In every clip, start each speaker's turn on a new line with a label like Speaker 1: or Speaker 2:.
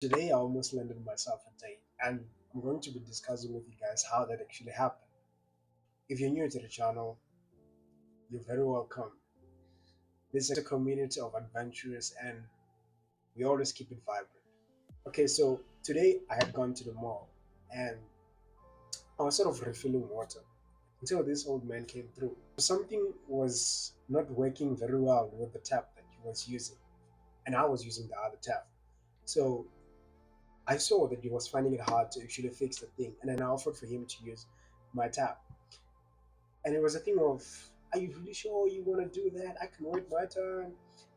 Speaker 1: Today, I almost landed myself a date, and I'm going to be discussing with you guys how that actually happened. If you're new to the channel, you're very welcome. This is a community of adventurers, and we always keep it vibrant. Okay, so today I had gone to the mall, and I was sort of refilling water until this old man came through. Something was not working very well with the tap that he was using, and I was using the other tap. So I saw that he was finding it hard to actually fix the thing, and then I offered for him to use my tap. And it was a thing of, are you really sure you want to do that? I can wait my turn.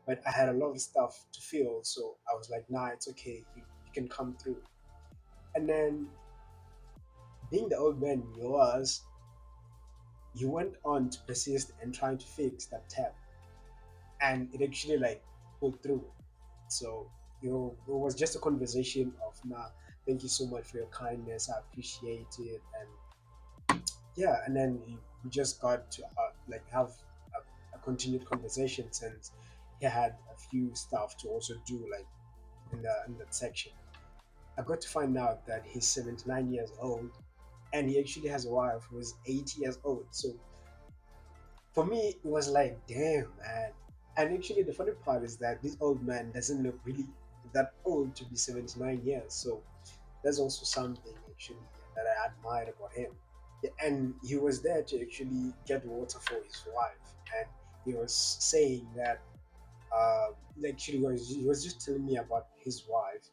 Speaker 1: But I had a lot of stuff to fill, so I was like, nah, it's okay. You can come through. And then, being the old man he was, he went on to persist and trying to fix that tap. And it actually like pulled through. So, it was just a conversation of, nah, thank you so much for your kindness. I appreciate it. And yeah, and then we just got to like have a continued conversation since he had a few stuff to also do like in that section. I got to find out that he's 79 years old and he actually has a wife who is 80 years old. So for me, it was like, damn, man. And actually, the funny part is that this old man doesn't look really that old to be 79 years. So that's also something actually that I admired about him. And he was there to actually get water for his wife, and he was saying that uh, actually he was just telling me about his wife,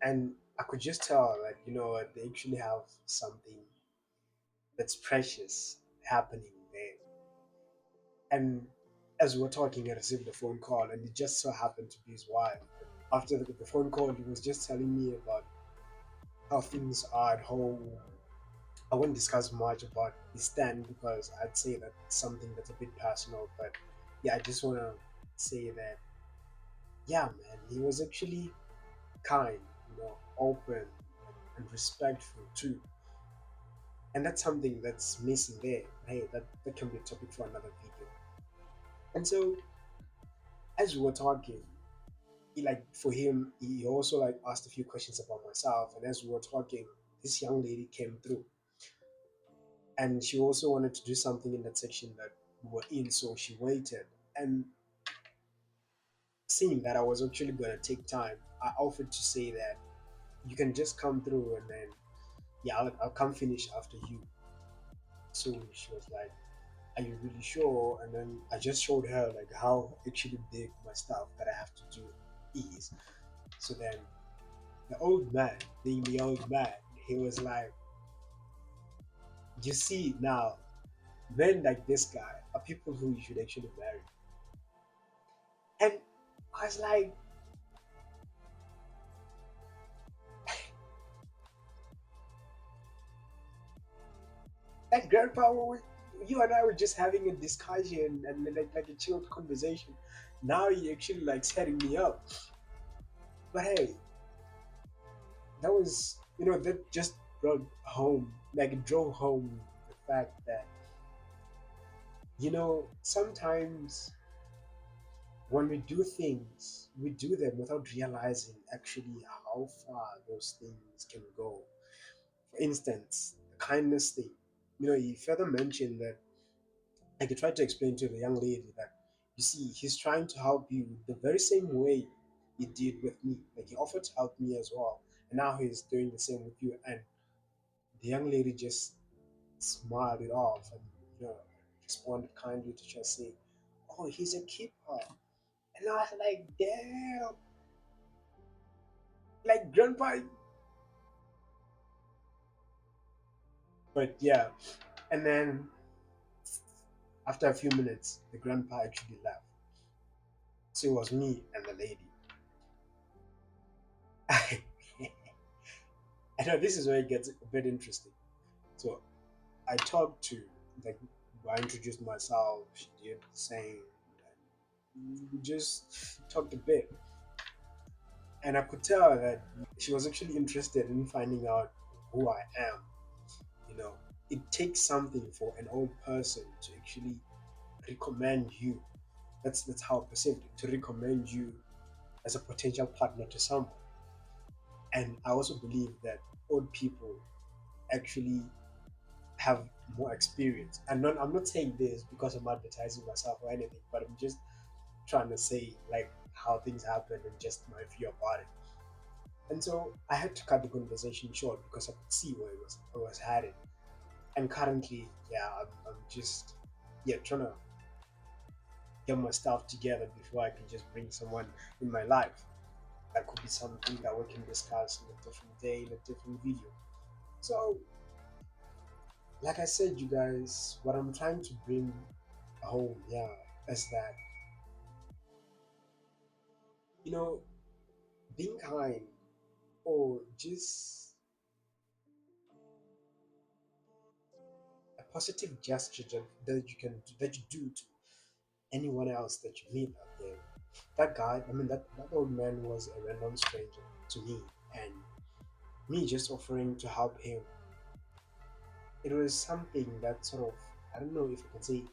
Speaker 1: and I could just tell that they actually have something that's precious happening there. And as we were talking, I received a phone call, and it just so happened to be his wife. After the phone call, he was just telling me about how things are at home. I won't discuss much about his stand because I'd say that it's something that's a bit personal. But yeah, I just want to say that, yeah, man, he was actually kind, open and respectful too. And that's something that's missing there. Hey, that can be a topic for another video. And so, as we were talking, for him, he also like asked a few questions about myself. And as we were talking, this young lady came through, and she also wanted to do something in that section that we were in, so she waited. And seeing that I was actually gonna take time, I offered to say that you can just come through, and then yeah, I'll come finish after you. So she was like, are you really sure? And then I just showed her like how actually big my stuff that I have to do is. So then the old man, being the old man, he was like, you see now, men like this guy are people who you should actually marry. And I was like grandpa, you and I were just having a discussion and like a chilled conversation. Now he actually like setting me up. But hey, that was that just brought home, like it drove home the fact that sometimes when we do things, we do them without realizing actually how far those things can go. For instance, the kindness thing. He further mentioned that, like, he tried to explain to the young lady that, you see, he's trying to help you the very same way he did with me. Like, he offered to help me as well, and now he's doing the same with you. And the young lady just smiled it off and responded kindly to just say, "Oh, he's a keeper." And I was like, "Damn, like grandpa." But yeah, and then after a few minutes, the grandpa actually left. So it was me and the lady. I know this is where it gets a bit interesting. So I talked to, like, I introduced myself. She did the same. And we just talked a bit, and I could tell that she was actually interested in finding out who I am. You know, it takes something for an old person to actually recommend you. That's how I perceived it. To recommend you as a potential partner to someone. And I also believe that old people actually have more experience. And I'm not saying this because I'm advertising myself or anything, but I'm just trying to say like how things happen and just my view about it. And so I had to cut the conversation short because I could see where it was headed. And currently, yeah, I'm just trying to get my stuff together before I can just bring someone in my life. That could be something that we can discuss in a different day, in a different video. So, like I said, you guys, what I'm trying to bring home, yeah, is that, you know, being kind or just a positive gesture that you do to anyone else that you meet out there. That guy, I mean, that old man was a random stranger to me, and me just offering to help him, it was something that sort of, I don't know if I can say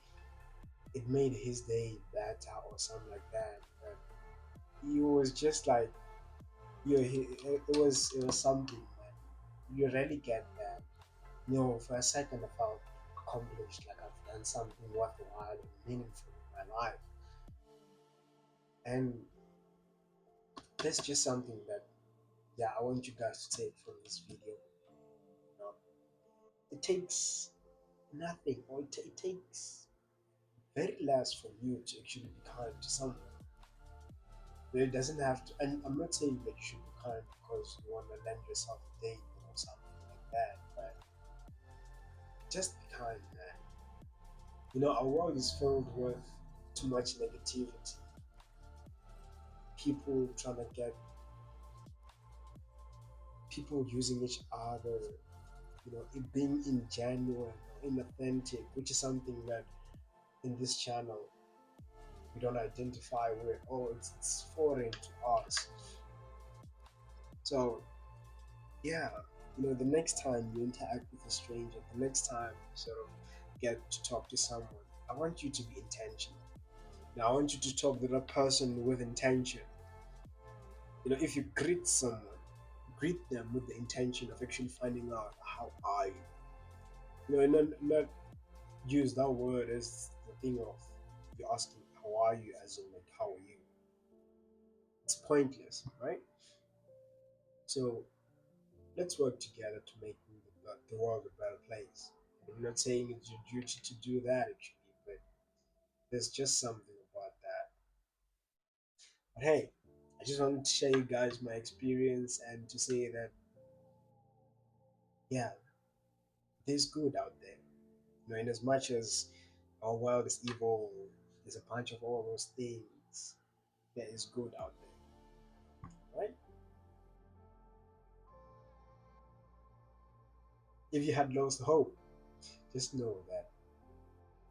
Speaker 1: it made his day better or something like that. But he was just like, it was something, man. You rarely get that. For a second I felt accomplished, like I've done something worthwhile and meaningful in my life. And that's just something that, yeah, I want you guys to take from this video. know, it takes nothing, or it takes very less from you to actually be kind to someone. But it doesn't have to, and I'm not saying that you should be kind because you want to lend yourself a date or something like that, but just be kind, man. Our world is filled with too much negativity. People trying to get people using each other, it being ingenuine, inauthentic, which is something that in this channel we don't identify with. Oh, it's foreign to us. So yeah, the next time you interact with a stranger, the next time you sort of get to talk to someone, I want you to be intentional. Now I want you to talk to that person with intention. If you greet someone, greet them with the intention of actually finding out how are you. And not use that word as the thing of you're asking how are you, as in like how are you. It's pointless, right? So let's work together to make the world a better place. I'm not saying it's your duty to do that actually, but there's just something about that. But hey, I just wanted to share you guys my experience and to say that, yeah, there's good out there. In as much as our world is evil, there's a bunch of all those things. There is good out there, right? If you had lost hope, just know that,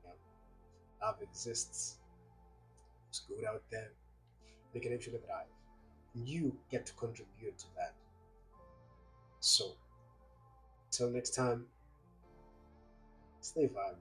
Speaker 1: you know, love exists. It's good out there. They can actually thrive. And you get to contribute to that. So, till next time, stay vibrant.